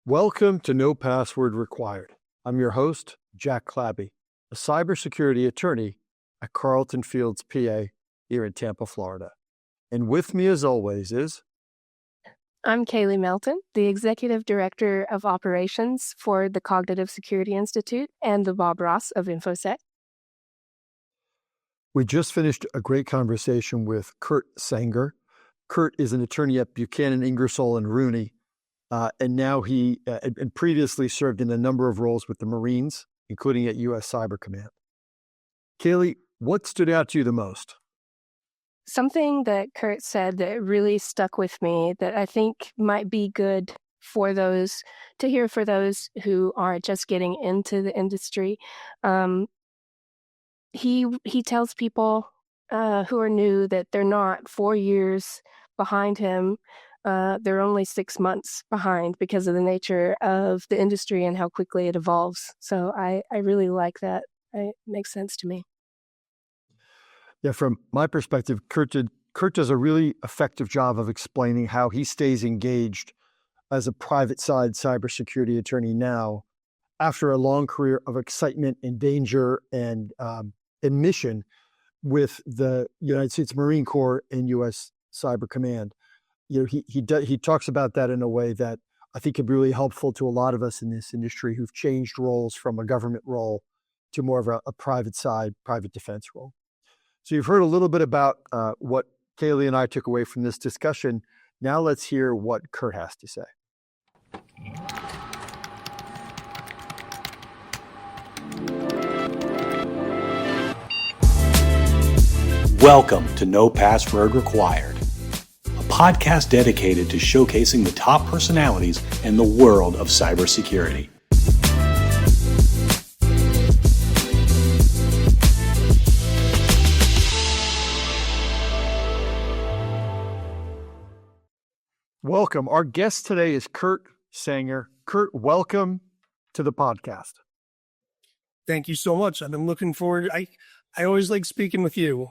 Welcome to No Password Required. I'm your host, Jack Clabby, a cybersecurity attorney at Carlton Fields, PA, here in Tampa, Florida. And with me, as always, is... I'm Kayley Melton, the Executive Director of Operations for the Cognitive Security Institute and the Bob Ross of InfoSec. We just finished a great conversation with Kurt Sanger. Kurt is an attorney at Buchanan, Ingersoll, and Rooney. And now he and previously served in a number of roles with the Marines, including at U.S. Cyber Command. Kayley, what stood out to you the most? Something that Kurt said that really stuck with me that I think might be good for those to hear for those who are just getting into the industry. He tells people who are new that they're not 4 years behind him. They're only 6 months behind because of the nature of the industry and how quickly it evolves. So I really like that. It makes sense to me. Yeah, from my perspective, Kurt does a really effective job of explaining how he stays engaged as a private side cybersecurity attorney now after a long career of excitement and danger and mission with the United States Marine Corps and U.S. Cyber Command. You know, he talks about that in a way that I think can be really helpful to a lot of us in this industry who've changed roles from a government role to more of a private side, private defense role. So you've heard a little bit about what Kayley and I took away from this discussion. Now let's hear what Kurt has to say. Welcome to No Password Required, a podcast dedicated to showcasing the top personalities in the world of cybersecurity. Welcome. Our guest today is Kurt Sanger. Kurt, welcome to the podcast. Thank you so much. I've been looking forward. I always like speaking with you,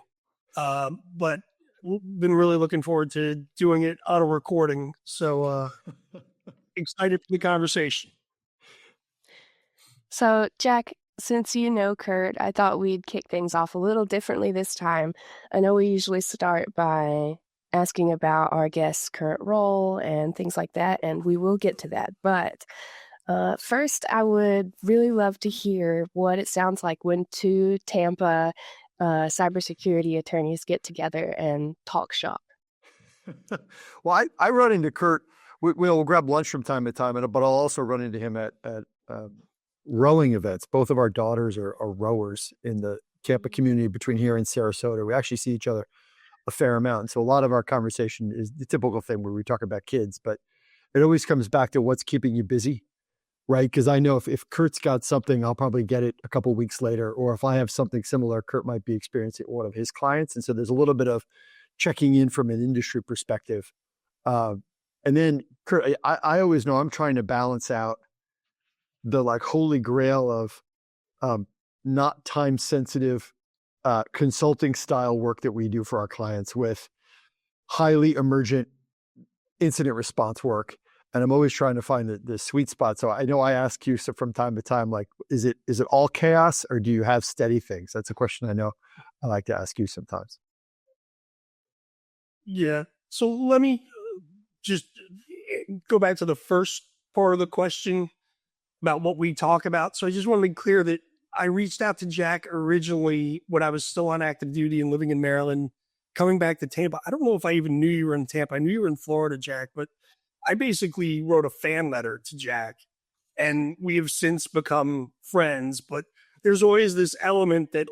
but been really looking forward to doing it on a recording. So excited for the conversation. So, Jack, since you know Kurt, I thought we'd kick things off a little differently this time. I know we usually start by asking about our guest's current role and things like that, and we will get to that. But first, I would really love to hear what it sounds like when two Tampa cybersecurity attorneys get together and talk shop. Well, I run into Kurt. We'll grab lunch from time to time, but I'll also run into him at rowing events. Both of our daughters are rowers in the Tampa community between here and Sarasota. We actually see each other a fair amount. And so a lot of our conversation is the typical thing where we talk about kids, but it always comes back to what's keeping you busy, right? Because I know if Kurt's got something, I'll probably get it a couple of weeks later. Or if I have something similar, Kurt might be experiencing one of his clients. And so there's a little bit of checking in from an industry perspective. And then Kurt, I always know I'm trying to balance out the like holy grail of not time sensitive consulting style work that we do for our clients with highly emergent incident response work. And I'm always trying to find the sweet spot. So I know I ask you from time to time, like, is it all chaos or do you have steady things? That's a question I know I like to ask you sometimes. Yeah. So let me just go back to the first part of the question about what we talk about. So I just want to be clear that I reached out to Jack originally when I was still on active duty and living in Maryland, coming back to Tampa. I don't know if I even knew you were in Tampa. I knew you were in Florida, Jack, but I basically wrote a fan letter to Jack and we have since become friends. But there's always this element that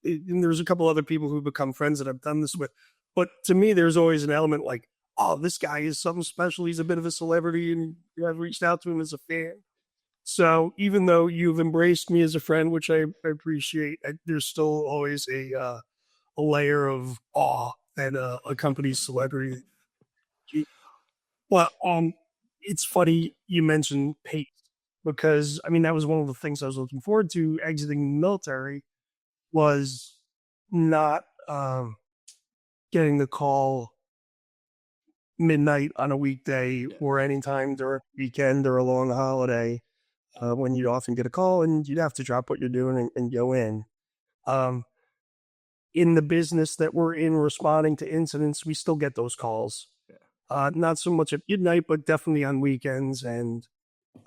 and there's a couple other people who've become friends that I've done this with. But to me, there's always an element like, oh, this guy is something special. He's a bit of a celebrity and I've reached out to him as a fan. So even though you've embraced me as a friend, which I appreciate, there's still always a layer of awe that accompanies celebrity. Well, it's funny you mentioned pace because I mean that was one of the things I was looking forward to exiting the military was not getting the call midnight on a weekday or anytime during a weekend or a long holiday, when you'd often get a call and you'd have to drop what you're doing and go in. In the business that we're in, responding to incidents, we still get those calls. Not so much at midnight, but definitely on weekends and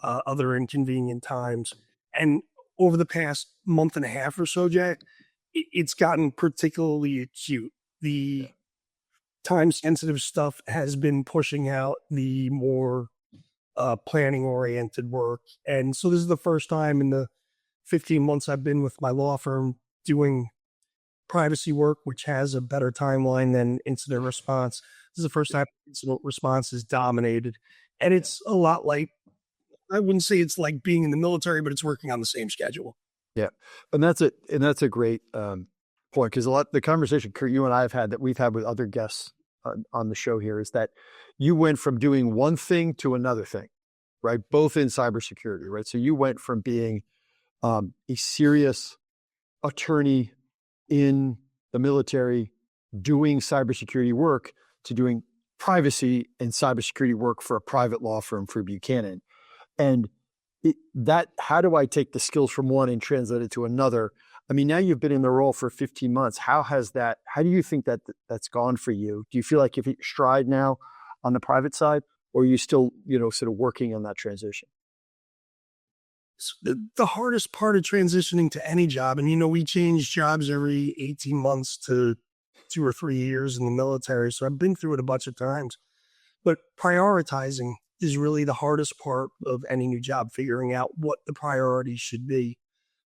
other inconvenient times. And over the past month and a half or so, Jack, it's gotten particularly acute. The time-sensitive stuff has been pushing out the more planning-oriented work. And so this is the first time in the 15 months I've been with my law firm doing privacy work, which has a better timeline than incident response. This is the first time incident response is dominated. And it's a lot like, I wouldn't say it's like being in the military, but it's working on the same schedule. Yeah. And that's a great point, because the conversation, Kurt, you and I have had that we've had with other guests on the show here is that you went from doing one thing to another thing, right? Both in cybersecurity, right? So you went from being a serious attorney in the military doing cybersecurity work to doing privacy and cybersecurity work for a private law firm for Buchanan. And how do I take the skills from one and translate it to another? I mean, now you've been in the role for 15 months. How do you think that's gone for you? Do you feel like you've hit stride now on the private side, or are you still, sort of working on that transition? The hardest part of transitioning to any job, and we change jobs every 18 months to 2 or 3 years in the military, so I've been through it a bunch of times. But prioritizing is really the hardest part of any new job, figuring out what the priorities should be.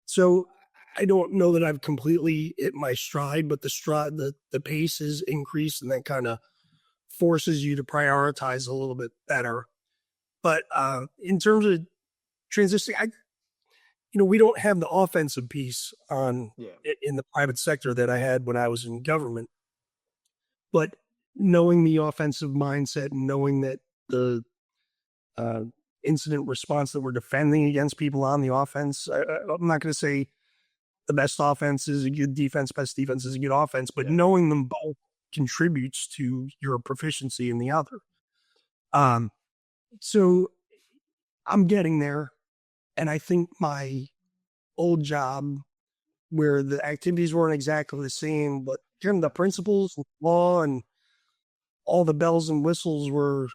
So I don't know that I've completely hit my stride, but the pace is increased, and that kind of forces you to prioritize a little bit better. But in terms of transitioning, we don't have the offensive piece in the private sector that I had when I was in government. But knowing the offensive mindset and knowing that the incident response that we're defending against people on the offense, I'm not going to say the best offense is a good defense, best defense is a good offense, but knowing them both contributes to your proficiency in the other. So I'm getting there. And I think my old job, where the activities weren't exactly the same, but kind of the principles, law, and all the bells and whistles were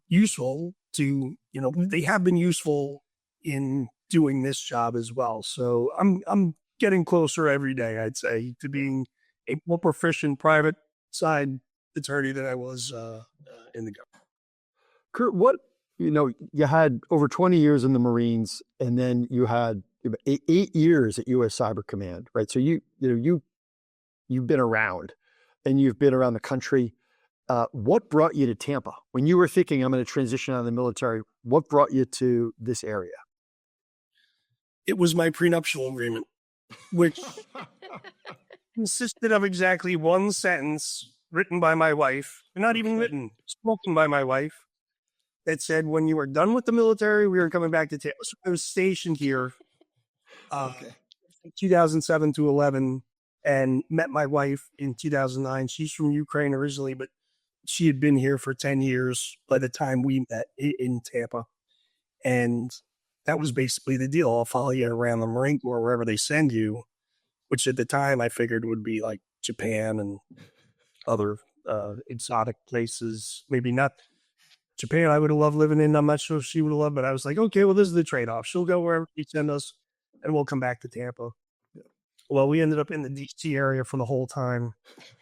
useful to, they have been useful in doing this job as well. So I'm getting closer every day, I'd say, to being a more proficient private side attorney than I was in the government. Kurt, you had over 20 years in the Marines, and then you had 8 years at U.S. Cyber Command, right? So you've been around, and you've been around the country. What brought you to Tampa? When you were thinking, I'm going to transition out of the military, what brought you to this area? It was my prenuptial agreement, which consisted of exactly one sentence written by my wife, not even written, spoken by my wife, that said, when you were done with the military, we were coming back to Tampa. So I was stationed here from 2007 to 11 and met my wife in 2009. She's from Ukraine originally, but she had been here for 10 years by the time we met in Tampa. And that was basically the deal. I'll follow you around the Marine Corps wherever they send you, which at the time I figured would be like Japan and other exotic places. Maybe not Japan I would have loved living in. I'm not sure if she would have loved, but I was like, okay, well, this is the trade-off. She'll go wherever she send us, and we'll come back to Tampa. Yeah. Well, we ended up in the D.C. area for the whole time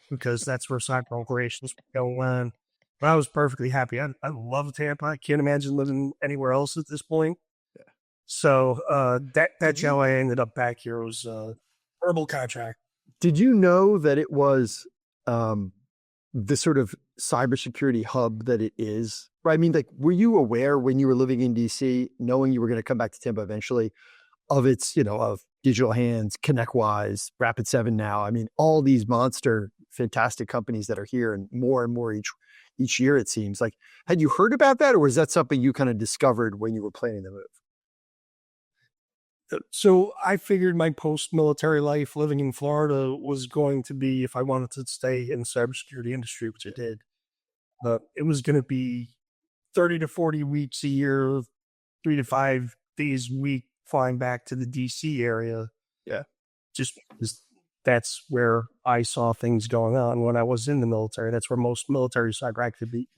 because that's where cyber operations were going on. But I was perfectly happy. I love Tampa. I can't imagine living anywhere else at this point. Yeah. So that's how I ended up back here. It was a verbal contract. Did you know that it was the sort of cybersecurity hub that it is? Right? I mean, like, were you aware when you were living in DC, knowing you were going to come back to Tampa eventually, of its, of Digital Hands, ConnectWise, Rapid7 now? I mean, all these monster, fantastic companies that are here, and more each year, it seems. Like, had you heard about that, or was that something you kind of discovered when you were planning the move? So I figured my post-military life living in Florida was going to be, if I wanted to stay in the cybersecurity industry, which I did, It was going to be 30 to 40 weeks a year, 3 to 5 days a week, flying back to the DC area. Yeah. Just because that's where I saw things going on when I was in the military. That's where most military cyber activity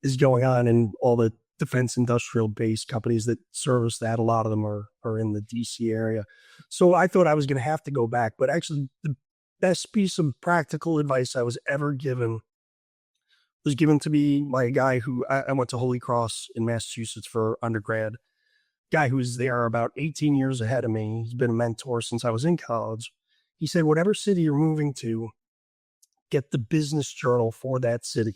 is going on, and all the defense industrial based companies that service that, a lot of them are in the DC area. So I thought I was going to have to go back, but actually the best piece of practical advice I was ever given was given to me by a guy who I went to Holy Cross in Massachusetts for undergrad. Guy who was there about 18 years ahead of me. He's been a mentor since I was in college. He said, whatever city you're moving to, get the business journal for that city.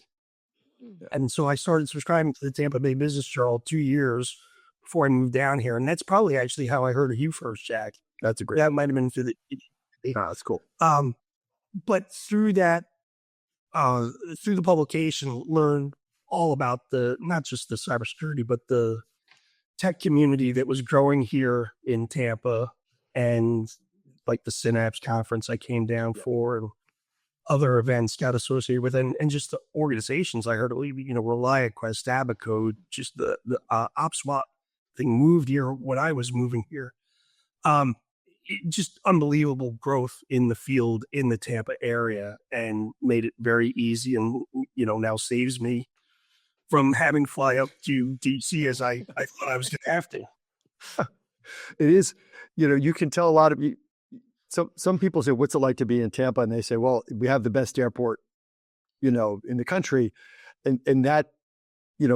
And so I started subscribing to the Tampa Bay Business Journal 2 years before I moved down here. And that's probably actually how I heard of you first, Jack. That's a great. That might have been through the. That's cool. But through that, through the publication, learned all about not just the cybersecurity, but the tech community that was growing here in Tampa, and like the Synapse conference I came down for, and other events got associated with, and just the organizations I heard, ReliaQuest, Abacode, just the OpSWAT thing moved here when I was moving here. Just unbelievable growth in the field in the Tampa area, and made it very easy, and now saves me from having to fly up to DC as I thought I was going to have to. It is, you can tell a lot of you. Some people say, what's it like to be in Tampa? And they say, well, we have the best airport, in the country. And that,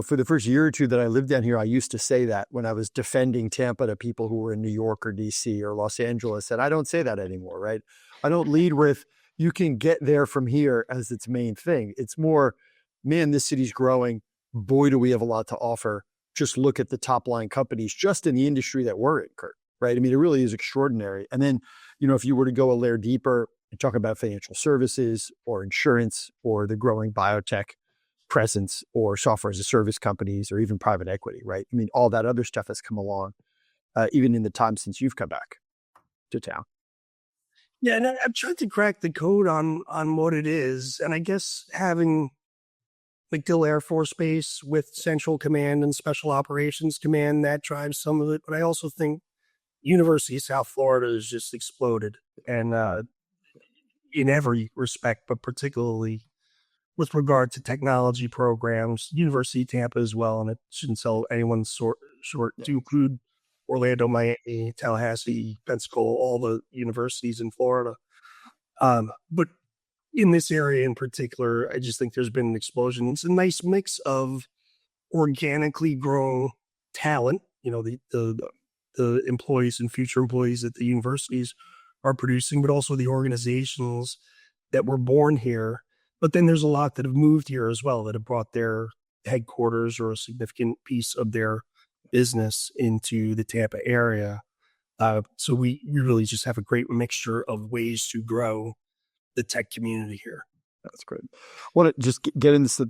for the first year or two that I lived down here, I used to say that when I was defending Tampa to people who were in New York or DC or Los Angeles. And I don't say that anymore, right? I don't lead with, you can get there from here as its main thing. It's more, man, this city's growing. Boy, do we have a lot to offer. Just look at the top line companies just in the industry that we're in, Kurt, right? I mean, it really is extraordinary. And then, if you were to go a layer deeper and talk about financial services or insurance or the growing biotech presence or software as a service companies or even private equity, right? I mean, all that other stuff has come along, even in the time since you've come back to town. Yeah, and I've tried to crack the code on what it is. And I guess having MacDill Air Force Base with Central Command and Special Operations Command, that drives some of it. But I also think University of South Florida has just exploded, and in every respect, but particularly with regard to technology programs. University of Tampa as well, and it shouldn't sell anyone short to include Orlando, Miami, Tallahassee, Pensacola, all the universities in Florida. But in this area in particular, I just think there's been an explosion. It's a nice mix of organically grown talent, the employees and future employees that the universities are producing, but also the organizations that were born here. But then there's a lot that have moved here as well, that have brought their headquarters or a significant piece of their business into the Tampa area. So we really just have a great mixture of ways to grow the tech community here. That's great. I want to just get into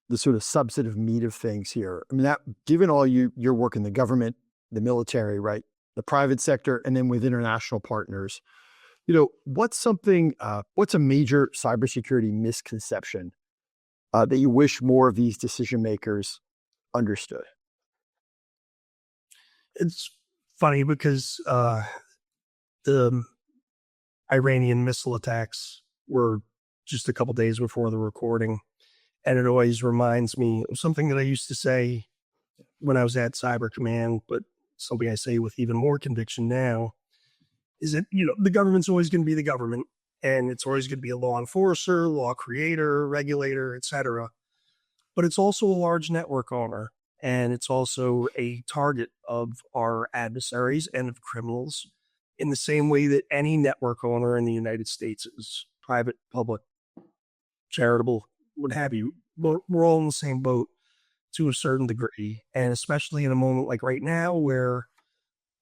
the sort of substantive meat of things here. I mean, that given all your work in the government, the military, right, the private sector, and then with international partners, what's a major cybersecurity misconception that you wish more of these decision makers understood? It's funny because the Iranian missile attacks were just a couple days before the recording, and it always reminds me of something that I used to say when I was at Cyber Command, but something I say with even more conviction now, is that, the government's always going to be the government, and it's always going to be a law enforcer, law creator, regulator, etc. But it's also a large network owner, and it's also a target of our adversaries and of criminals, in the same way that any network owner in the United States is: private, public, charitable, what have you. We're all in the same boat to a certain degree, and especially in a moment like right now where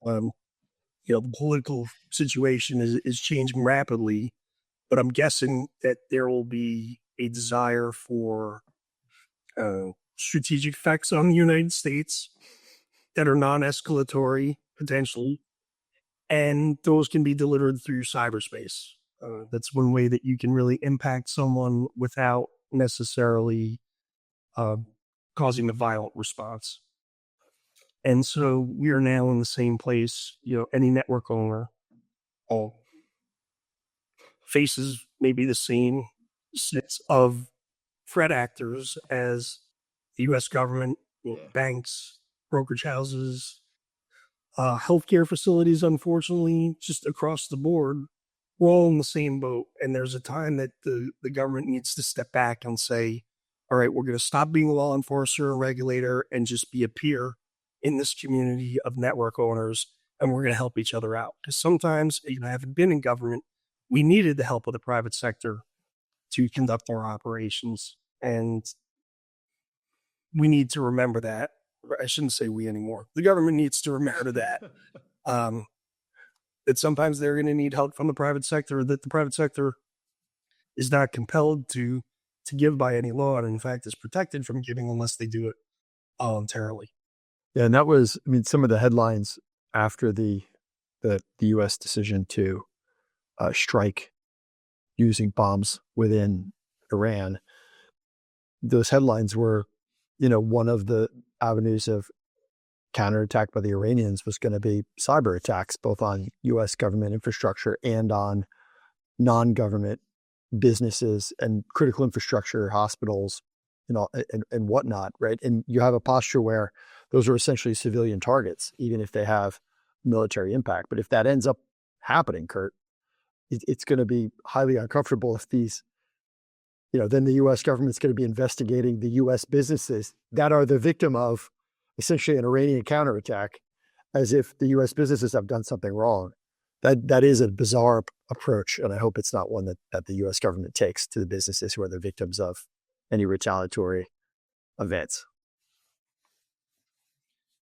the political situation is changing rapidly. But I'm guessing that there will be a desire for strategic effects on the United States that are non-escalatory, potentially, and those can be delivered through cyberspace. That's one way that you can really impact someone without necessarily causing the violent response. And so we are now in the same place. Any network owner faces maybe the same sets of threat actors as the U.S. government, banks, brokerage houses, healthcare facilities, unfortunately, just across the board. We're all in the same boat. And there's a time that the government needs to step back and say, all right, we're going to stop being a law enforcer or regulator and just be a peer in this community of network owners. And we're going to help each other out. Because sometimes, having been in government, we needed the help of the private sector to conduct our operations. And we need to remember that. I shouldn't say we anymore. The government needs to remember that. That sometimes they're going to need help from the private sector, that the private sector is not compelled to give by any law, and in fact is protected from giving unless they do it voluntarily. Yeah, and that was, some of the headlines after the U.S. decision to strike using bombs within Iran. Those headlines were, one of the avenues of counterattack by the Iranians was going to be cyber attacks, both on U.S. government infrastructure and on non-government businesses and critical infrastructure, hospitals, and whatnot, right? And you have a posture where those are essentially civilian targets, even if they have military impact. But if that ends up happening, Kurt, it's going to be highly uncomfortable if these, then the U.S. government's going to be investigating the U.S. businesses that are the victim of essentially an Iranian counterattack, as if the U.S. businesses have done something wrong. That is a bizarre approach, and I hope it's not one that the U.S. government takes to the businesses who are the victims of any retaliatory events.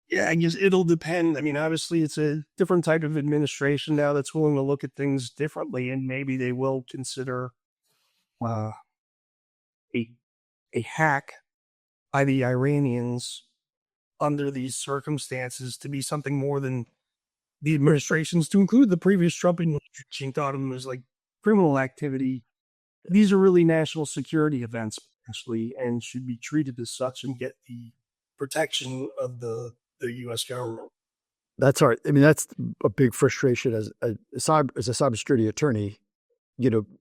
Yeah, I guess it'll depend. Obviously, it's a different type of administration now that's willing to look at things differently, and maybe they will consider a hack by the Iranians under these circumstances to be something more than the administrations, to include the previous Trump administration, thought of them as like criminal activity. These are really national security events, actually, and should be treated as such and get the protection of the U.S. government. That's all right. That's a big frustration as a cybersecurity attorney.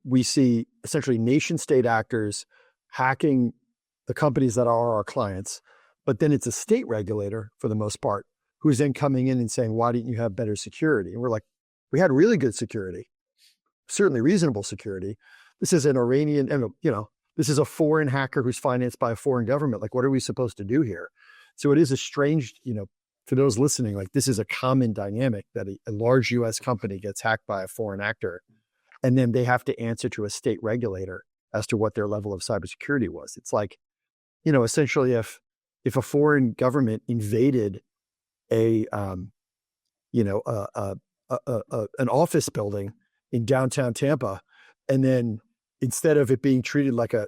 We see essentially nation state actors hacking the companies that are our clients, but then it's a state regulator for the most part who's then coming in and saying, why didn't you have better security? And we're like, we had really good security, certainly reasonable security. This is an Iranian, and this is a foreign hacker who's financed by a foreign government. Like, what are we supposed to do here? So it is a strange, for those listening, like this is a common dynamic that a large U.S. company gets hacked by a foreign actor, and then they have to answer to a state regulator as to what their level of cybersecurity was. It's like, essentially if a foreign government invaded an office building in downtown Tampa, and then instead of it being treated like a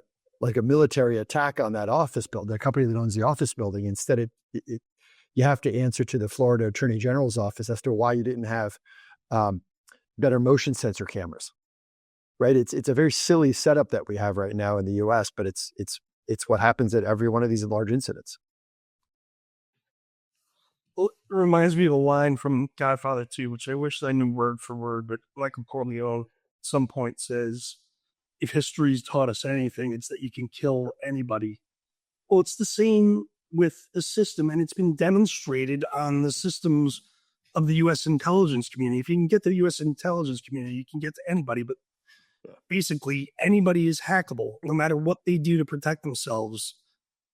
military attack on that office building, the company that owns the office building, instead you have to answer to the Florida Attorney General's office as to why you didn't have better motion sensor cameras, right? It's a very silly setup that we have right now in the U.S., but it's what happens at every one of these large incidents. Well, it reminds me of a line from Godfather 2, which I wish I knew word for word, but Michael Corleone at some point says, if history's taught us anything, it's that you can kill anybody. Well, it's the same with a system, and it's been demonstrated on the systems of the U.S. intelligence community. If you can get to the U.S. intelligence community, you can get to anybody, but basically anybody is hackable, no matter what they do to protect themselves.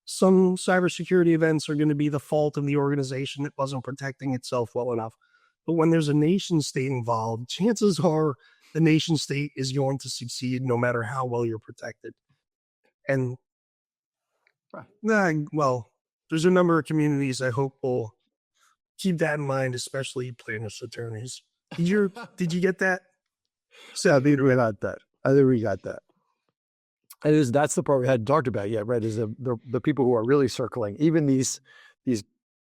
Some cybersecurity events are going to be the fault of the organization that wasn't protecting itself well enough. But when there's a nation state involved, chances are the nation state is going to succeed no matter how well you're protected. And, there's a number of communities I hope will keep that in mind, especially plaintiffs' attorneys. Did you get that? So I think we got that. And that's the part we hadn't talked about yet, right? Is the people who are really circling, even these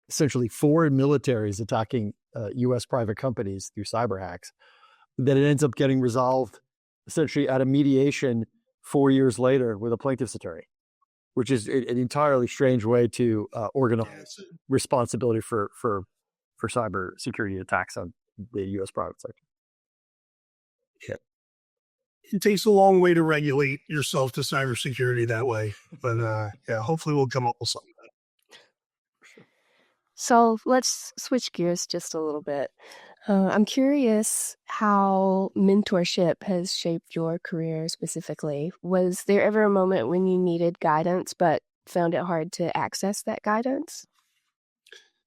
essentially foreign militaries attacking U.S. private companies through cyber hacks, that it ends up getting resolved essentially at a mediation 4 years later with a plaintiff's attorney, which is an entirely strange way to organize responsibility for cyber security attacks on the U.S. private sector. It takes a long way to regulate yourself to cybersecurity that way, but yeah, hopefully we'll come up with something. So let's switch gears just a little bit. I'm curious how mentorship has shaped your career specifically. Was there ever a moment when you needed guidance but found it hard to access that guidance?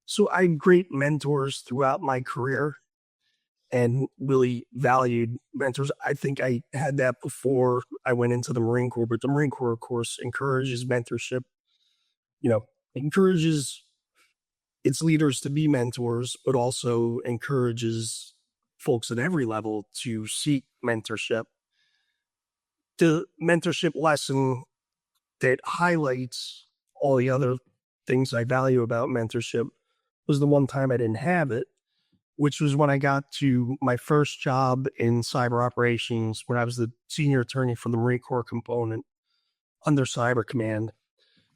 So I had great mentors throughout my career and really valued mentors. I think I had that before I went into the Marine Corps, but the Marine Corps, of course, encourages mentorship, encourages its leaders to be mentors, but also encourages folks at every level to seek mentorship. The mentorship lesson that highlights all the other things I value about mentorship was the one time I didn't have it, which was when I got to my first job in cyber operations when I was the senior attorney for the Marine Corps component under Cyber Command.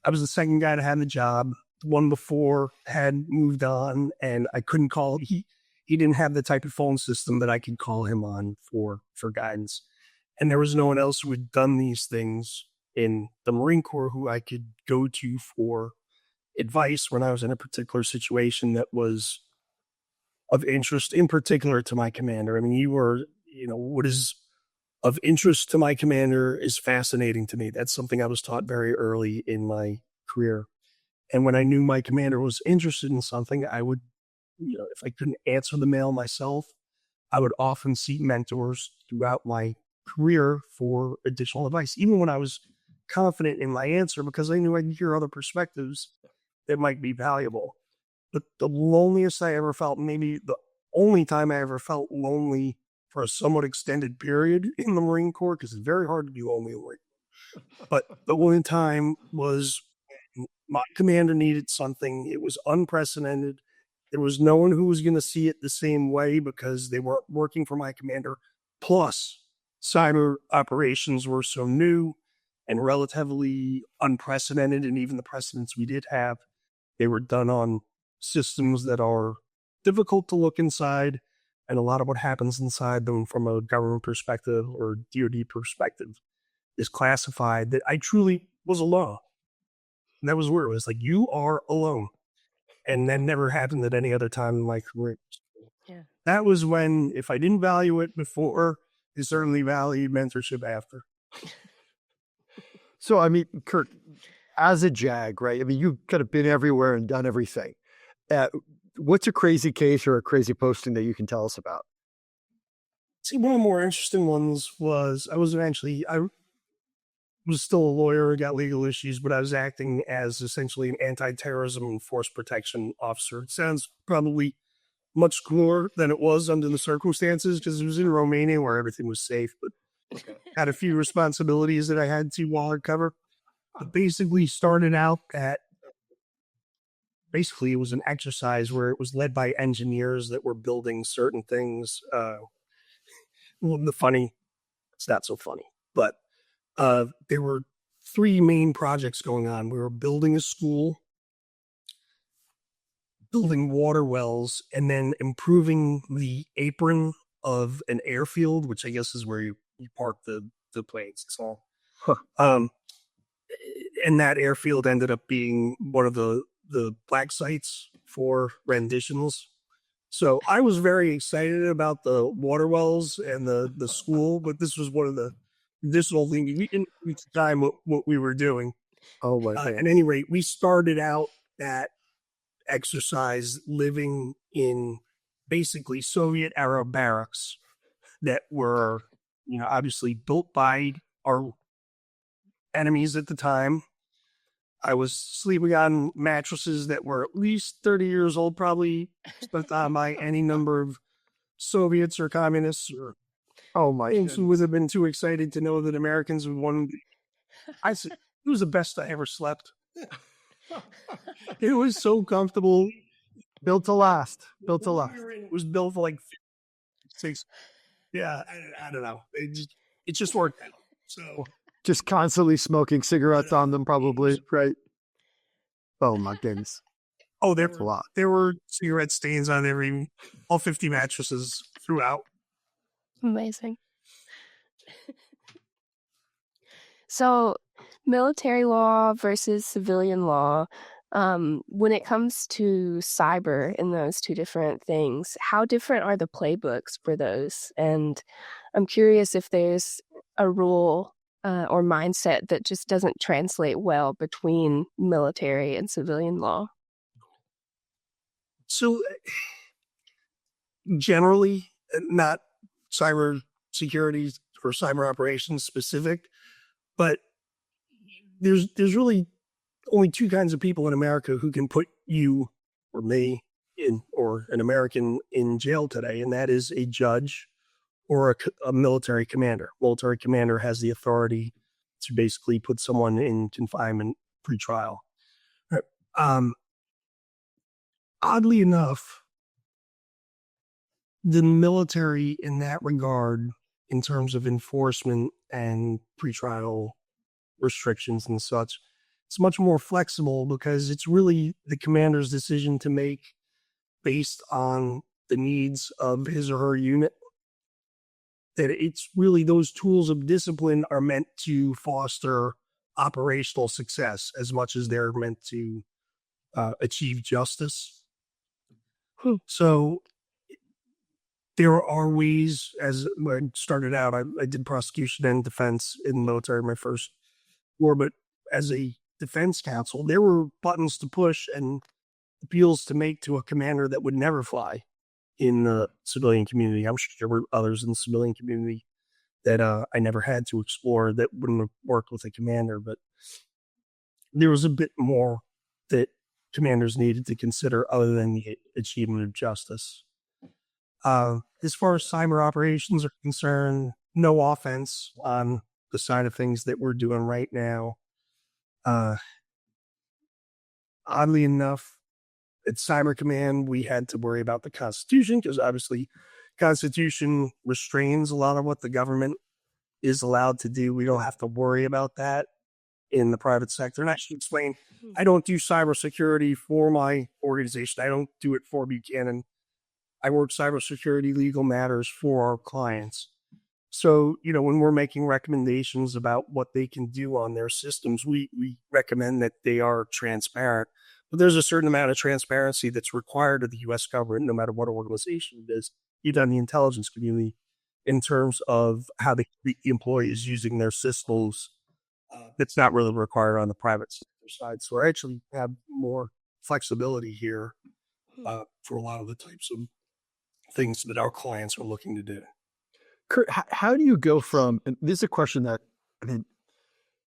I was the second guy to have the job. The one before had moved on, and I couldn't call. He didn't have the type of phone system that I could call him on for guidance. And there was no one else who had done these things in the Marine Corps who I could go to for advice when I was in a particular situation that was of interest, in particular to my commander. I mean, what is of interest to my commander is fascinating to me. That's something I was taught very early in my career. And when I knew my commander was interested in something, I would, if I couldn't answer the mail myself, I would often seek mentors throughout my career for additional advice, even when I was confident in my answer, because I knew I'd hear other perspectives that might be valuable. But the loneliest I ever felt, maybe the only time I ever felt lonely for a somewhat extended period in the Marine Corps, because it's very hard to be lonely in the Marine Corps. But the one time was when my commander needed something. It was unprecedented. There was no one who was going to see it the same way because they weren't working for my commander. Plus, cyber operations were so new and relatively unprecedented, and even the precedents we did have, they were done on systems that are difficult to look inside, and a lot of what happens inside them from a government perspective or DoD perspective is classified, that I truly was alone. And that was where it was like, you are alone. And that never happened at any other time in my career. Yeah. That was when, if I didn't value it before, I certainly valued mentorship after. So, I mean, Kurt, as a JAG, right? I mean, you've kind of been everywhere and done everything. What's a crazy case or a crazy posting that you can tell us about? See, one of the more interesting ones was I was still a lawyer, got legal issues, but I was acting as essentially an anti-terrorism and force protection officer. It sounds probably much cooler than it was under the circumstances because it was in Romania where everything was safe, but had a few responsibilities that I had to cover. But basically started out at, it was an exercise where it was led by engineers that were building certain things. It's not so funny, but there were three main projects going on. We were building a school, building water wells, and then improving the apron of an airfield, which I guess is where you park the planes. So, and that airfield ended up being one of the black sites for renditions. So I was very excited about the water wells and the school, but this was one of the additional things. We didn't reach the time what we were doing. Oh my God. At any rate, we started out that exercise living in basically Soviet era barracks that were, obviously built by our enemies at the time. I was sleeping on mattresses that were at least 30 years old, probably spent on by any number of Soviets or communists or things who would have been too excited to know that Americans would won. I said, it was the best I ever slept. It was so comfortable. Built to last. It was built for like 6. Yeah, I don't know. It just worked out. So Just constantly smoking cigarettes on them, probably, right? Oh my goodness. Oh, That's a lot. there were cigarette stains on all 50 mattresses throughout. Amazing. So, military law versus civilian law, when it comes to cyber and those two different things, how different are the playbooks for those? And I'm curious if there's a rule or mindset that just doesn't translate well between military and civilian law. So generally, not cyber security or cyber operations specific, but there's really only two kinds of people in America who can put you or me or an American in jail today, and that is a judge or a military commander. Military commander has the authority to basically put someone in confinement pre-trial. Oddly enough, the military in that regard, in terms of enforcement and pretrial restrictions and such, it's much more flexible because it's really the commander's decision to make based on the needs of his or her unit. That it's really those tools of discipline are meant to foster operational success as much as they're meant to achieve justice. So there are ways, as I started out, I did prosecution and defense in the military my first war, but as a defense counsel, there were buttons to push and appeals to make to a commander that would never fly in the civilian community. I'm sure there were others in the civilian community that I never had to explore that wouldn't have worked with a commander, but there was a bit more that commanders needed to consider other than the achievement of justice. As far as cyber operations are concerned, no offense on the side of things that we're doing right now. Oddly enough, at Cyber Command, we had to worry about the Constitution because obviously Constitution restrains a lot of what the government is allowed to do. We don't have to worry about that in the private sector. And I should explain, I don't do cybersecurity for my organization. I don't do it for Buchanan. I work cybersecurity legal matters for our clients. So, when we're making recommendations about what they can do on their systems, we recommend that they are transparent. But there's a certain amount of transparency that's required of the U.S. government, no matter what organization it is, even in the intelligence community, in terms of how the employees using their systems. That's not really required on the private sector side. So I actually have more flexibility here for a lot of the types of things that our clients are looking to do. Kurt, how do you go from, and this is a question that,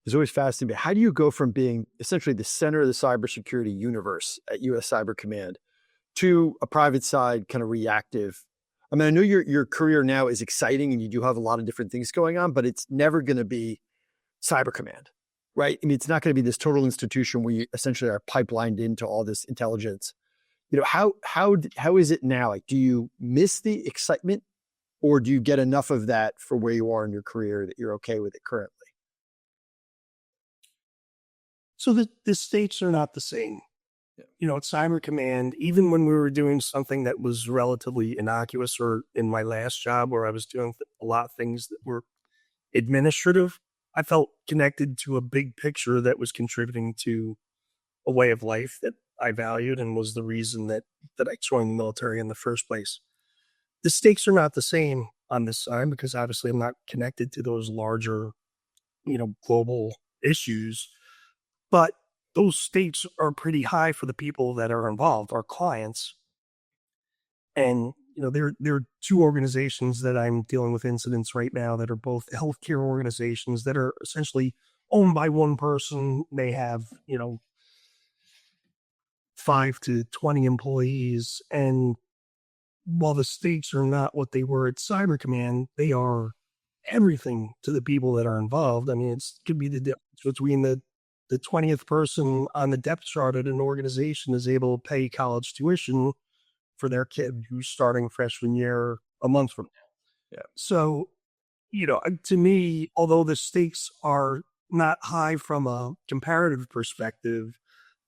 is always fascinating, but how do you go from being essentially the center of the cybersecurity universe at U.S. Cyber Command to a private side kind of reactive? I know your career now is exciting and you do have a lot of different things going on, but it's never going to be Cyber Command, right? It's not going to be this total institution where you essentially are pipelined into all this intelligence. How is it now? Like, do you miss the excitement, or do you get enough of that for where you are in your career that you're okay with it currently? So the stakes are not the same. Yeah. At Cyber Command, even when we were doing something that was relatively innocuous, or in my last job where I was doing a lot of things that were administrative, I felt connected to a big picture that was contributing to a way of life that I valued and was the reason that I joined the military in the first place. The stakes are not the same on this side because obviously I'm not connected to those larger, global issues, but those stakes are pretty high for the people that are involved, our clients. And, there are two organizations that I'm dealing with incidents right now that are both healthcare organizations that are essentially owned by one person. They have, 5 to 20 employees. And while the stakes are not what they were at Cyber Command, they are everything to the people that are involved. It could be the difference between the 20th person on the depth chart at an organization is able to pay college tuition for their kid who's starting freshman year a month from now. Yeah. So, to me, although the stakes are not high from a comparative perspective,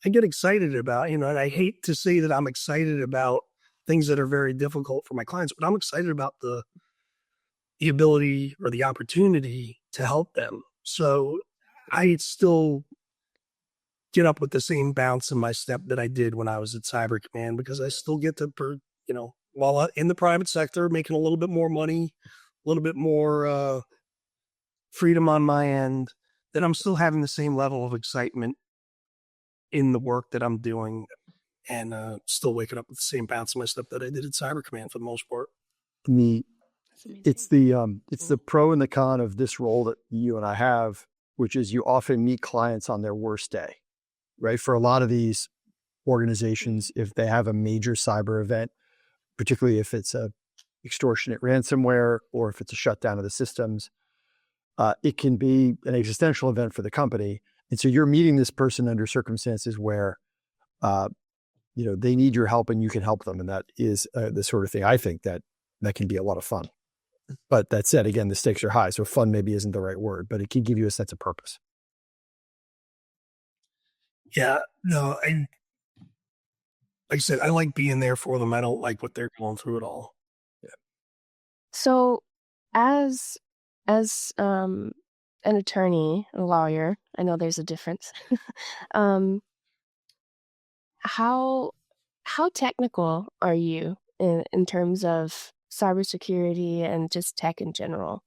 I get excited about, and I hate to say that I'm excited about things that are very difficult for my clients, but I'm excited about the ability or the opportunity to help them. So I still get up with the same bounce in my step that I did when I was at Cyber Command, because I still get to, while in the private sector, making a little bit more money, a little bit more freedom on my end, that I'm still having the same level of excitement in the work that I'm doing, and still waking up with the same bounce in my step that I did at Cyber Command for the most part. It's the pro and the con of this role that you and I have, which is you often meet clients on their worst day, right? For a lot of these organizations, if they have a major cyber event, particularly if it's a extortionate ransomware or if it's a shutdown of the systems, it can be an existential event for the company. And so you're meeting this person under circumstances where, they need your help and you can help them. And that is the sort of thing I think that can be a lot of fun. But that said, again, the stakes are high. So fun maybe isn't the right word, but it can give you a sense of purpose. Yeah, no, like I said, I like being there for them. I don't like what they're going through at all. Yeah. So as an attorney, a lawyer, I know there's a difference. How technical are you in terms of cybersecurity and just tech in general?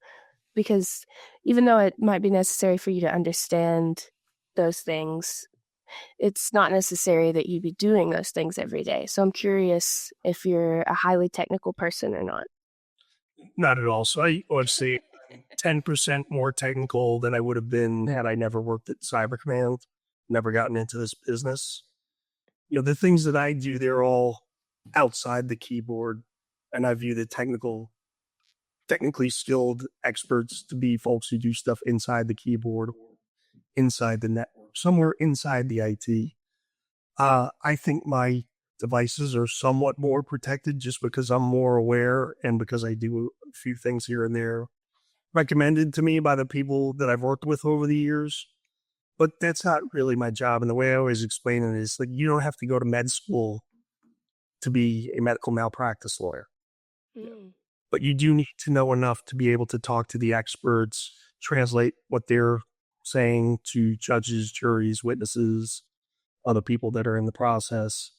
Because even though it might be necessary for you to understand those things, it's not necessary that you be doing those things every day. So I'm curious if you're a highly technical person or not. Not at all. So I would say 10% more technical than I would have been had I never worked at Cyber Command, never gotten into this business. The things that I do, they're all outside the keyboard, and I view the technically skilled experts to be folks who do stuff inside the keyboard or inside the network, somewhere inside the IT. I think my devices are somewhat more protected just because I'm more aware and because I do a few things here and there recommended to me by the people that I've worked with over the years. But that's not really my job. And the way I always explain it is like, you don't have to go to med school to be a medical malpractice lawyer. But you do need to know enough to be able to talk to the experts, translate what they're saying to judges, juries, witnesses, other people that are in the process.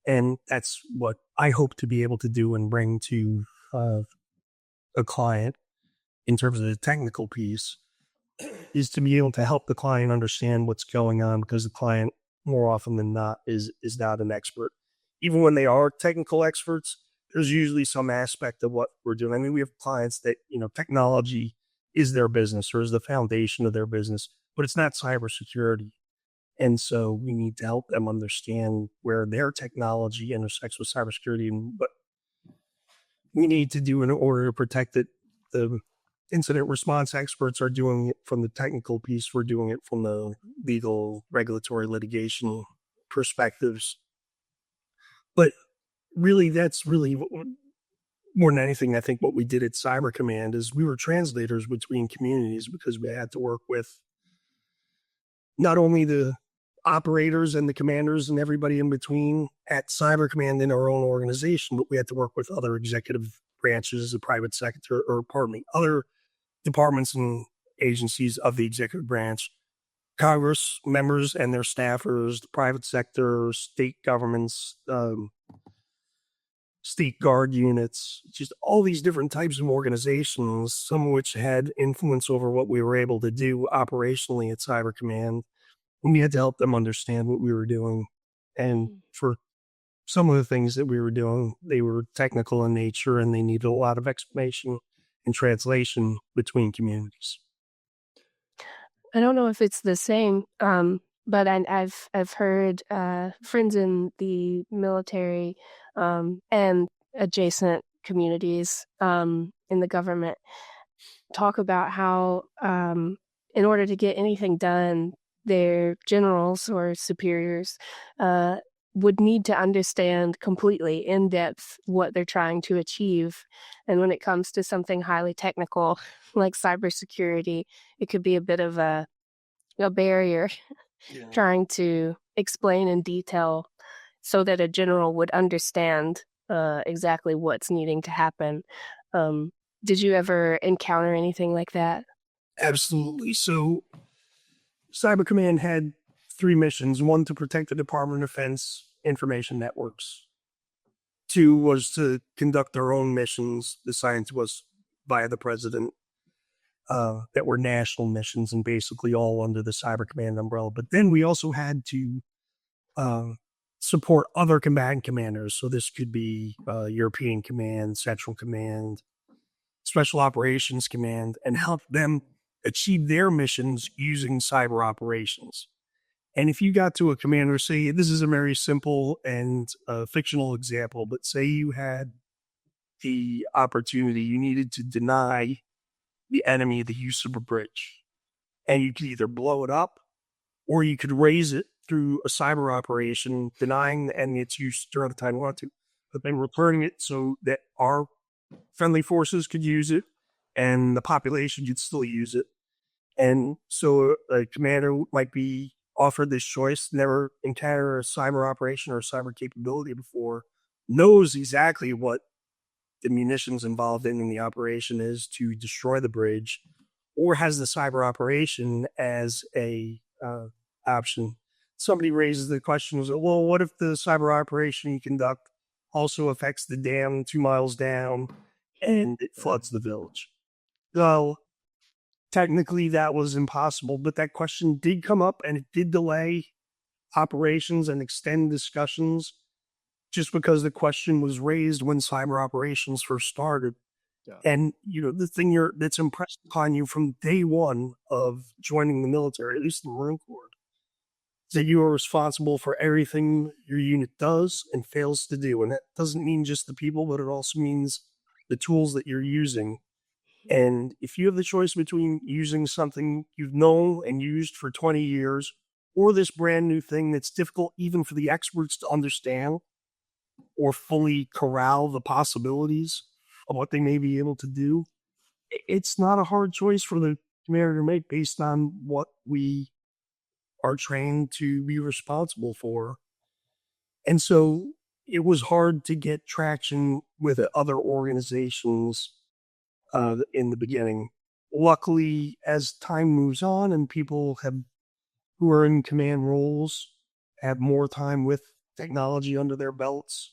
And that's what I hope to be able to do and bring to a client in terms of the technical piece, is to be able to help the client understand what's going on, because the client more often than not is not an expert. Even when they are technical experts, there's usually some aspect of what we're doing. I mean, we have clients that, technology is their business or is the foundation of their business, but it's not cybersecurity. And so we need to help them understand where their technology intersects with cybersecurity and what we need to do in order to protect it. The incident response experts are doing it from the technical piece. We're doing it from the legal, regulatory, litigation perspectives. But really, that's really more than anything, I think what we did at Cyber Command is we were translators between communities, because we had to work with not only the operators and the commanders and everybody in between at Cyber Command in our own organization, but we had to work with other executive branches, the private sector, other departments and agencies of the executive branch, Congress members and their staffers, the private sector, state governments, state guard units, just all these different types of organizations, some of which had influence over what we were able to do operationally at Cyber Command. And we had to help them understand what we were doing. And for some of the things that we were doing, they were technical in nature and they needed a lot of explanation and translation between communities. I don't know if it's the same, but I've heard friends in the military and adjacent communities in the government talk about how in order to get anything done, their generals or superiors would need to understand completely in depth what they're trying to achieve. And when it comes to something highly technical like cybersecurity, it could be a bit of a a barrier Yeah. trying to explain in detail so that a general would understand exactly what's needing to happen. Did you ever encounter anything like that? Absolutely. So Cyber Command had 3 missions: one to protect the Department of Defense information networks, 2 was to conduct their own missions assigned to us by the president, that were national missions and basically all under the Cyber Command umbrella. But then we also had to uh, support other combatant commanders. So this could be European Command, Central Command, Special Operations Command, and help them achieve their missions using cyber operations. And if you got to a commander, say, this is a very simple and fictional example, but say you had the opportunity, you needed to deny the enemy the use of a bridge. And you could either blow it up or you could raise it through a cyber operation, denying the enemy its use during the time you want to, but then returning it so that our friendly forces could use it and the population could still use it. And so a commander might be offered this choice, never encountered a cyber operation or a cyber capability before, knows exactly what the munitions involved in the operation is to destroy the bridge, or has the cyber operation as a option. Somebody raises the question, well, what if the cyber operation you conduct also affects the dam 2 miles down and it floods the village? Well, technically that was impossible, but that question did come up and it did delay operations and extend discussions just because the question was raised when cyber operations first started. Yeah. And, the thing that's impressed upon you from day one of joining the military, at least the Marine Corps, is that you are responsible for everything your unit does and fails to do. And that doesn't mean just the people, but it also means the tools that you're using. And if you have the choice between using something you've known and used for 20 years or this brand new thing that's difficult even for the experts to understand or fully corral the possibilities of what they may be able to do, it's not a hard choice for the commander to make based on what we are trained to be responsible for. And so it was hard to get traction with other organizations in the beginning. Luckily, as time moves on and people who are in command roles have more time with technology under their belts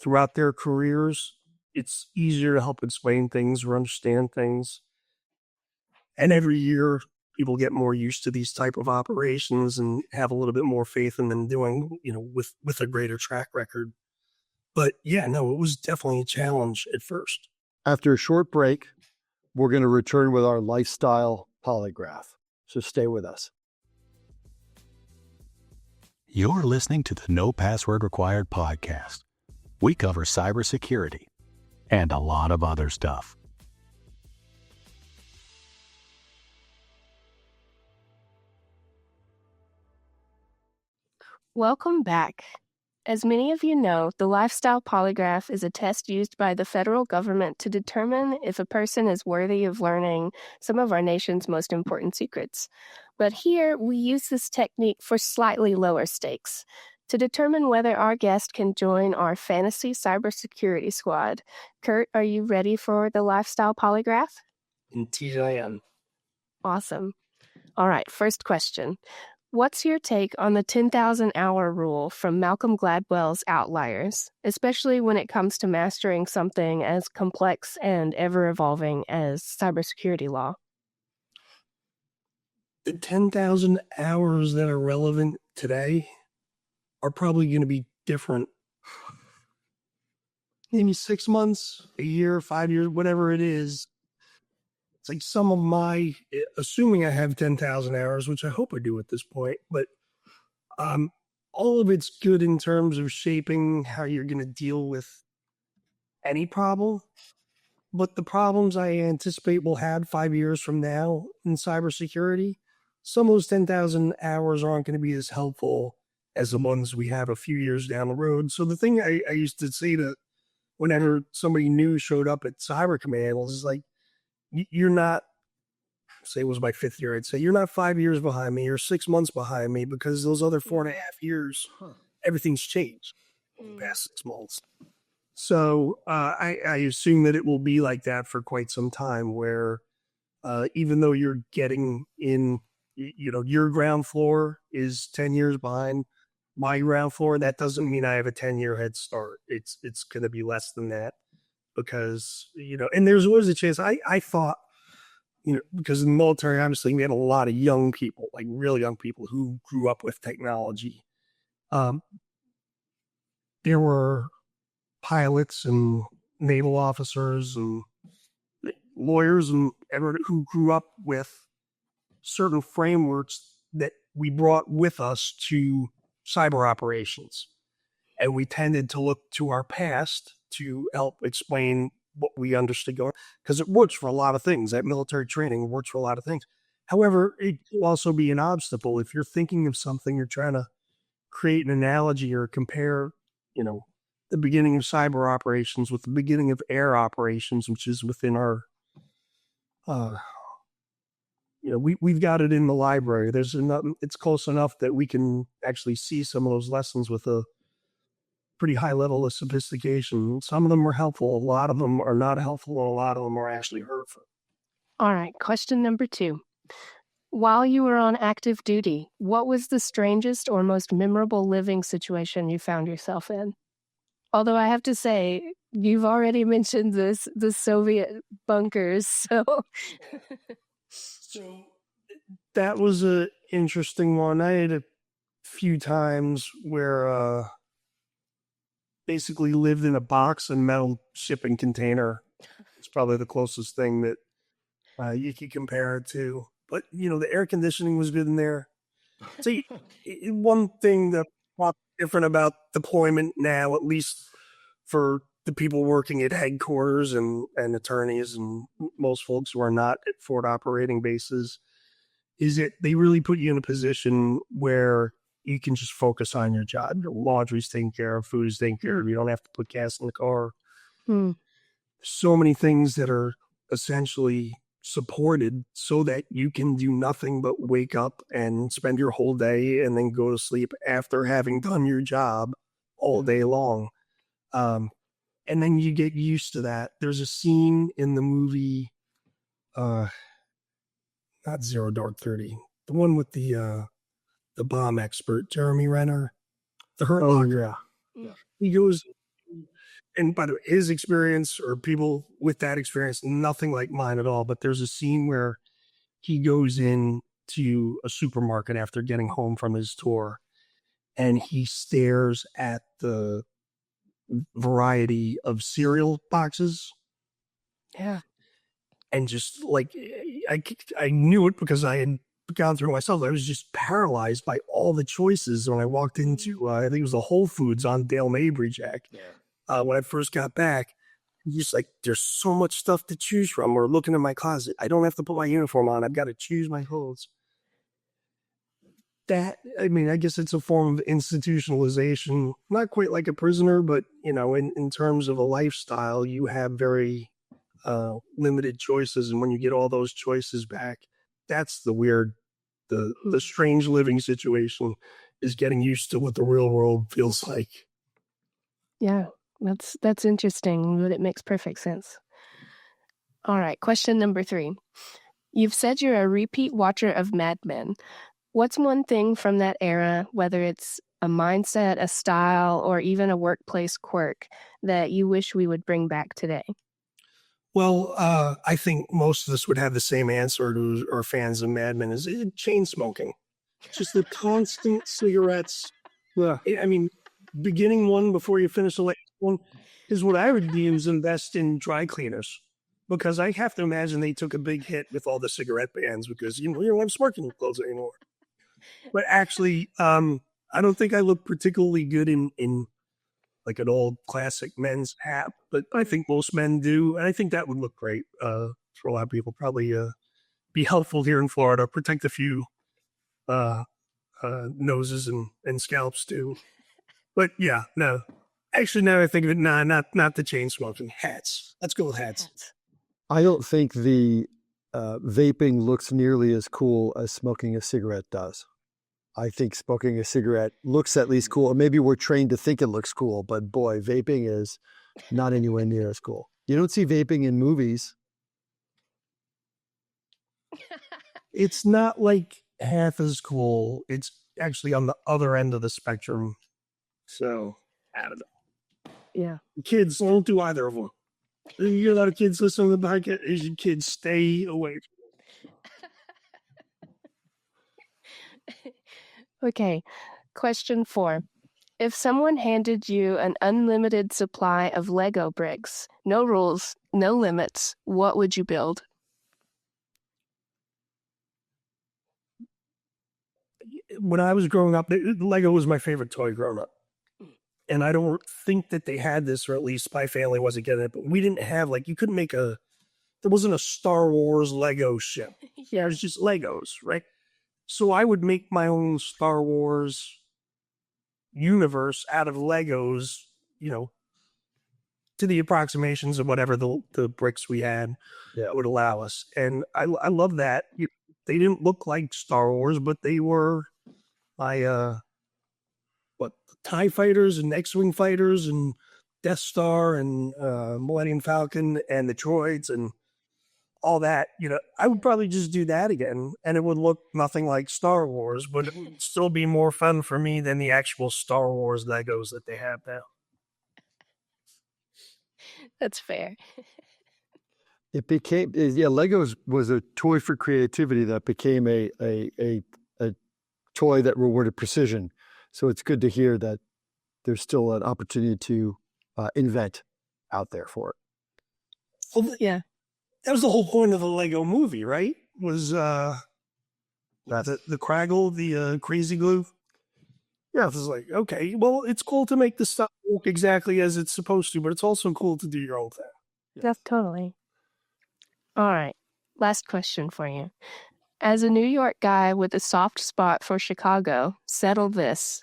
throughout their careers, it's easier to help explain things or understand things. And every year, people get more used to these type of operations and have a little bit more faith in them doing, with a greater track record. But yeah, no, it was definitely a challenge at first. After a short break, we're going to return with our lifestyle polygraph. So stay with us. You're listening to the No Password Required podcast. We cover cybersecurity and a lot of other stuff. Welcome back. As many of you know, the lifestyle polygraph is a test used by the federal government to determine if a person is worthy of learning some of our nation's most important secrets. But here, we use this technique for slightly lower stakes to determine whether our guest can join our fantasy cybersecurity squad. Kurt, are you ready for the lifestyle polygraph? Indeed, I am. Awesome. All right, first question. What's your take on the 10,000 hour rule from Malcolm Gladwell's Outliers, especially when it comes to mastering something as complex and ever-evolving as cybersecurity law? The 10,000 hours that are relevant today are probably going to be different. Maybe 6 months, a year, 5 years, whatever it is. It's like some of my, assuming I have 10,000 hours, which I hope I do at this point, but all of it's good in terms of shaping how you're going to deal with any problem. But the problems I anticipate we'll have 5 years from now in cybersecurity, some of those 10,000 hours aren't going to be as helpful as the ones we have a few years down the road. So the thing I used to say to whenever somebody new showed up at Cyber Command was like, you're not say it was my 5th year, I'd say, you're not 5 years behind me. You're 6 months behind me, because those other 4.5 years, everything's changed in the past 6 months. So I assume that it will be like that for quite some time, where even though you're getting in, your ground floor is 10 years behind my ground floor, that doesn't mean I have a 10-year head start. It's going to be less than that, because, and there's always a chance. I thought, because in the military, obviously, we had a lot of young people, like real young people who grew up with technology. There were pilots and naval officers and lawyers and everyone who grew up with certain frameworks that we brought with us to cyber operations. And we tended to look to our past to help explain what we understood going, because it works for a lot of things. That military training works for a lot of things. However, it can also be an obstacle. If you're thinking of something, you're trying to create an analogy or compare, the beginning of cyber operations with the beginning of air operations, which is within our, we've got it in the library. There's enough, it's close enough that we can actually see some of those lessons with a pretty high level of sophistication. Some of them are helpful. A lot of them are not helpful. And a lot of them are actually hurtful. All right. Question number 2. While you were on active duty, what was the strangest or most memorable living situation you found yourself in? Although I have to say, you've already mentioned the Soviet bunkers, so... So that was an interesting one. I had a few times where basically lived in a box and metal shipping container. It's probably the closest thing that you could compare it to. But, the air conditioning was good in there. See, one thing that's different about deployment now, at least for the people working at headquarters and attorneys and most folks who are not at forward operating bases, is that they really put you in a position where you can just focus on your job. Your laundry's taken care of, food is taken care of. You don't have to put gas in the car. So many things that are essentially supported so that you can do nothing but wake up and spend your whole day and then go to sleep after having done your job all day long. And then you get used to that. There's a scene in the movie, not Zero Dark 30, the one with the bomb expert, Jeremy Renner, the Hurt Locker. Yeah. He goes, and by the way, his experience or people with that experience, nothing like mine at all. But there's a scene where he goes in to a supermarket after getting home from his tour, and he stares at the variety of cereal boxes. Yeah. And just like, I knew it because I had gone through it myself. I was just paralyzed by all the choices when I walked into, I think it was the Whole Foods on Dale Mabry, Jack. Yeah. When I first got back, just like, there's so much stuff to choose from. Or looking in my closet, I don't have to put my uniform on. I've got to choose my clothes. That, I mean, I guess it's a form of institutionalization, not quite like a prisoner, but, in terms of a lifestyle, you have very limited choices. And when you get all those choices back, that's the weird, the strange living situation, is getting used to what the real world feels like. Yeah, that's interesting, but it makes perfect sense. All right, question number 3. You've said you're a repeat watcher of Mad Men. What's one thing from that era, whether it's a mindset, a style, or even a workplace quirk, that you wish we would bring back today? Well, I think most of us would have the same answer to our fans of Mad Men, is chain smoking. Just the constant cigarettes. I mean, beginning one before you finish the last one is what I would do, is invest in dry cleaners. Because I have to imagine they took a big hit with all the cigarette bans, because, you don't have smoking clothes anymore. But actually, I don't think I look particularly good in like an old classic men's hat, but I think most men do. And I think that would look great for a lot of people. Probably be helpful here in Florida, protect a few noses and scalps too. But yeah, no. Actually, now I think of it, not the chain smoking. Hats. Let's go with hats. I don't think the vaping looks nearly as cool as smoking a cigarette does. I think smoking a cigarette looks at least cool. Or maybe we're trained to think it looks cool, but boy, vaping is not anywhere near as cool. You don't see vaping in movies. It's not like half as cool. It's actually on the other end of the spectrum. So, I don't know. Yeah. Kids, don't do either of them. You get a lot of kids listening to the podcast. Asian kids, stay away. Okay. Question 4. If someone handed you an unlimited supply of Lego bricks, no rules, no limits, what would you build? When I was growing up, Lego was my favorite toy growing up. And I don't think that they had this, or at least my family wasn't getting it, but we didn't have, like, you couldn't make there wasn't a Star Wars Lego ship. Yeah. There's just Legos, right? So I would make my own Star Wars universe out of Legos, to the approximations of whatever the bricks we had would allow us. And I love that. They didn't look like Star Wars, but they were my TIE fighters and X-Wing fighters and Death Star and Millennium Falcon and the droids and all that. I would probably just do that again, and it would look nothing like Star Wars, but it would still be more fun for me than the actual Star Wars Legos that they have now. That's fair. It became, Legos was a toy for creativity that became a toy that rewarded precision. So it's good to hear that there's still an opportunity to invent out there for it. Well, Yeah. that was the whole point of the Lego movie, right? Was the Craggle, the crazy glue? Yeah, it was like, okay, well, it's cool to make the stuff work exactly as it's supposed to, but it's also cool to do your own thing. That's totally. All right. Last question for you. As a New York guy with a soft spot for Chicago, settle this.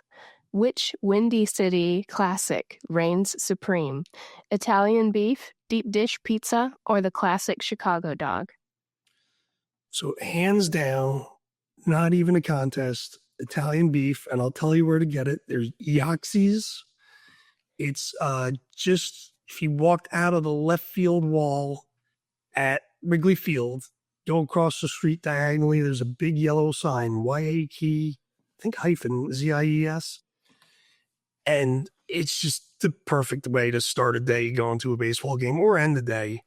Which Windy City classic reigns supreme? Italian beef, deep dish pizza, or the classic Chicago dog? So hands down, not even a contest, Italian beef, and I'll tell you where to get it. There's Yaxie's. It's just, if you walked out of the left field wall at Wrigley Field, go across the street diagonally, there's a big yellow sign, YAK, I think hyphen, ZIES. And it's just the perfect way to start a day going to a baseball game or end the day.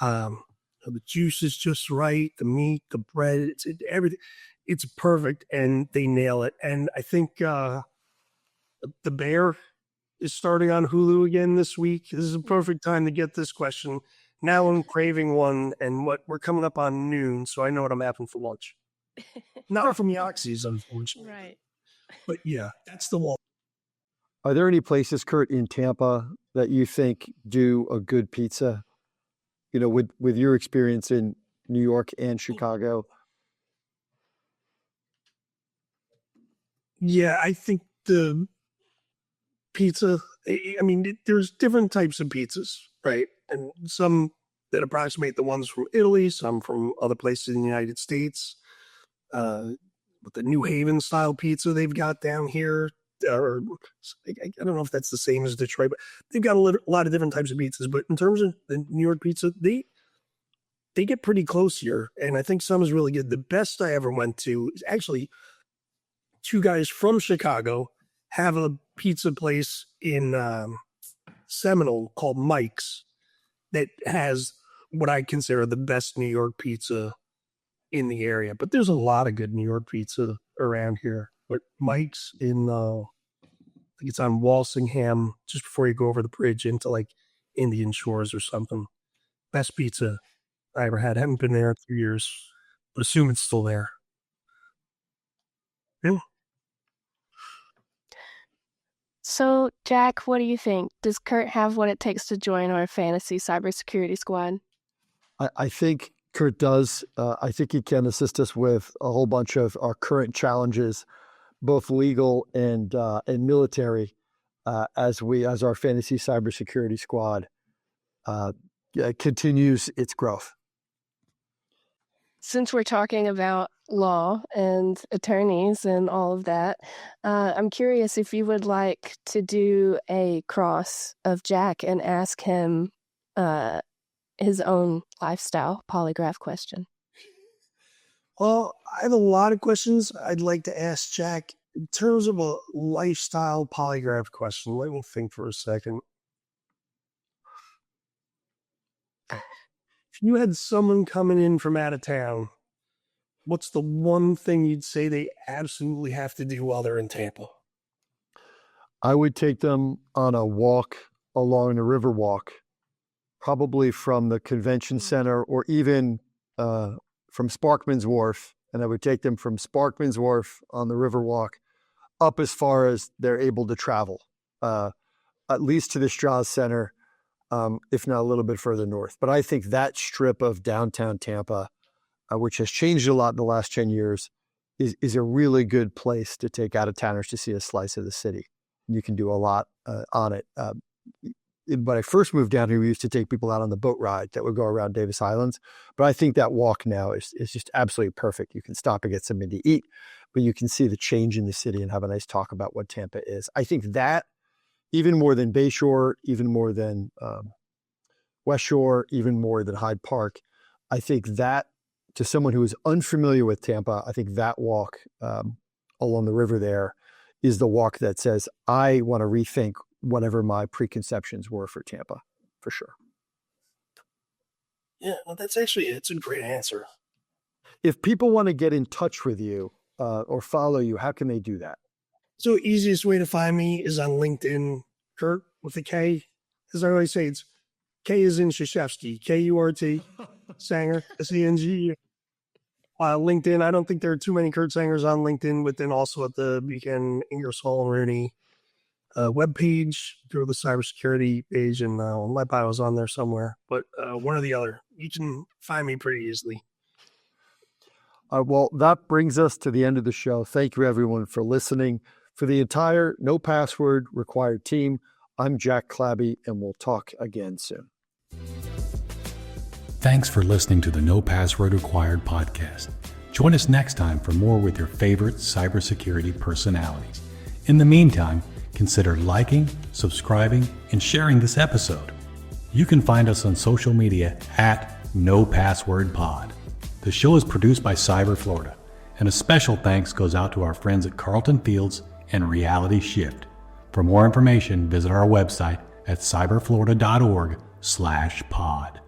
The juice is just right, the meat, the bread, everything. It's perfect, and they nail it. And I think The Bear is starting on Hulu again this week. This is a perfect time to get this question. Now I'm craving one, and we're coming up on noon, so I know what I'm having for lunch. Not from Yaxie's, unfortunately. Right. But yeah, that's the one. Are there any places, Kurt, in Tampa that you think do a good pizza? With your experience in New York and Chicago? Yeah, I think the pizza, there's different types of pizzas, right? And some that approximate the ones from Italy, some from other places in the United States. With the New Haven style pizza they've got down here, or I don't know if that's the same as Detroit, but they've got a lot of different types of pizzas. But in terms of the New York pizza, they get pretty close here, and I think some is really good. The best I ever went to is actually two guys from Chicago have a pizza place in Seminole called Mike's that has what I consider the best New York pizza in the area. But there's a lot of good New York pizza around here. But Mike's in, I think it's on Walsingham, just before you go over the bridge into like Indian Shores or something. Best pizza I ever had. Haven't been there in 2 years, but assume it's still there. Yeah. So, Jack, what do you think? Does Kurt have what it takes to join our fantasy cybersecurity squad? I think Kurt does. I think he can assist us with a whole bunch of our current challenges, both legal and military, as our fantasy cybersecurity squad continues its growth. since we're talking about law and attorneys and all of that, I'm curious if you would like to do a cross of Jack and ask him his own lifestyle polygraph question. Well, I have a lot of questions I'd like to ask Jack in terms of a lifestyle polygraph question. Let me think for a second. If you had someone coming in from out of town, what's the one thing you'd say they absolutely have to do while they're in Tampa? I would take them on a walk along the river walk, probably from the convention center or even from Sparkman's Wharf. And I would take them from Sparkman's Wharf on the river walk up as far as they're able to travel, at least to the Strauss Center, if not a little bit further north. But I think that strip of downtown Tampa, which has changed a lot in the last 10 years, is a really good place to take out-of-towners to see a slice of the city. You can do a lot on it. When I first moved down here, we used to take people out on the boat ride that would go around Davis Islands. But I think that walk now is just absolutely perfect. You can stop and get something to eat, but you can see the change in the city and have a nice talk about what Tampa is. I think that, even more than Bayshore, even more than West Shore, even more than Hyde Park, I think that, to someone who is unfamiliar with Tampa, I think that walk along the river there is the walk that says, I want to rethink whatever my preconceptions were for Tampa, for sure. Yeah, well, it's a great answer. If people want to get in touch with you or follow you, how can they do that? So easiest way to find me is on LinkedIn, Kurt with a K. As I always say, it's K is in Krzyzewski, K-U-R-T, Sanger, S-E-N-G. LinkedIn, I don't think there are too many Kurt Sangers on LinkedIn, but then also at the Beacon, Ingersoll and Rooney webpage, through the cybersecurity page, and my bio is on there somewhere, but one or the other. You can find me pretty easily. Well, that brings us to the end of the show. Thank you, everyone, for listening. For the entire No Password Required team, I'm Jack Clabby, and we'll talk again soon. Thanks for listening to the No Password Required podcast. Join us next time for more with your favorite cybersecurity personalities. In the meantime, consider liking, subscribing, and sharing this episode. You can find us on social media at NoPasswordPod. The show is produced by Cyber Florida, and a special thanks goes out to our friends at Carlton Fields and Reality Shift. For more information, visit our website at cyberflorida.org/pod.